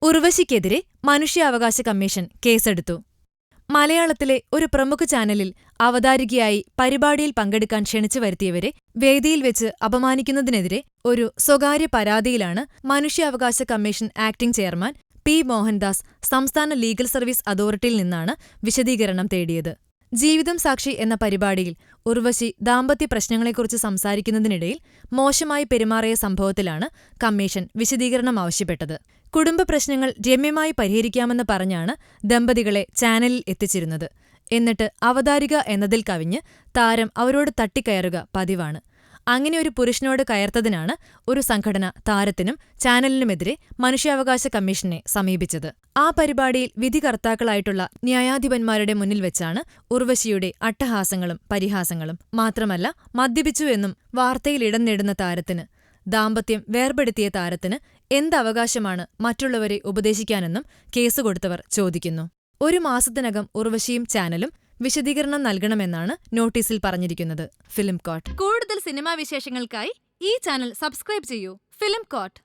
ഉർവശിക്കെതിരെ മനുഷ്യാവകാശ കമ്മീഷൻ കേസെടുത്തു. മലയാളത്തിലെ ഒരു പ്രമുഖ ചാനലിൽ അവതാരികയായി പരിപാടിയിൽ പങ്കെടുക്കാൻ ക്ഷണിച്ചു വരുത്തിയവരെ വേദിയിൽ വെച്ച് അപമാനിക്കുന്നതിനെതിരെ ഒരു സ്വകാര്യ പരാതിയിലാണ് മനുഷ്യാവകാശ commission acting chairman P. Mohandas സംസ്ഥാന ലീഗൽ സർവീസ് അതോറിറ്റിയിൽ നിന്നാണ് വിശദീകരണം തേടിയത്. ജീവിതം സാക്ഷി എന്ന പരിപാടിയിൽ ഉർവശി ദാമ്പത്യ പ്രശ്നങ്ങളെക്കുറിച്ച് സംസാരിക്കുന്നതിനിടയിൽ മോശമായി പെരുമാറിയ സംഭവത്തിലാണ് കമ്മീഷൻ വിശദീകരണം ആവശ്യപ്പെട്ടത്. കുടുംബ പ്രശ്നങ്ങൾ രമ്യമായി പരിഹരിക്കാമെന്ന് പറഞ്ഞാണ് ദമ്പതികളെ ചാനലിൽ എത്തിച്ചിരുന്നത്. എന്നിട്ട് അവതാരിക എന്നതിൽ കവിഞ്ഞ് താരം അവരോട് തട്ടിക്കയറുക പതിവാണ്. അങ്ങനെയൊരു പുരുഷനോട് കയർത്തതിനാണ് ഒരു സംഘടന താരത്തിനും ചാനലിനുമെതിരെ മനുഷ്യാവകാശ കമ്മീഷനെ സമീപിച്ചത്. ആ പരിപാടിയിൽ വിധികർത്താക്കളായിട്ടുള്ള ന്യായാധിപന്മാരുടെ മുന്നിൽ വെച്ചാണ് ഉർവശിയുടെ അട്ടഹാസങ്ങളും പരിഹാസങ്ങളും. മാത്രമല്ല, മദ്യപിച്ചു എന്നും വാർത്തയിൽ ഇടം നേടുന്ന താരത്തിന്, ദാമ്പത്യം വേർപെടുത്തിയ താരത്തിന് എന്തവകാശമാണ് മറ്റുള്ളവരെ ഉപദേശിക്കാനെന്നും കേസുകൊടുത്തവർ ചോദിക്കുന്നു. 1 മാസത്തിനകം ഉർവശിയും ചാനലും വിശദീകരണം നൽകണമെന്നാണ് നോട്ടീസിൽ പറഞ്ഞിരിക്കുന്നത്. ഫിലിം കോട്ട്. കൂടുതൽ സിനിമാ വിശേഷങ്ങൾക്കായി ഈ ചാനൽ സബ്സ്ക്രൈബ് ചെയ്യൂ. Film coat.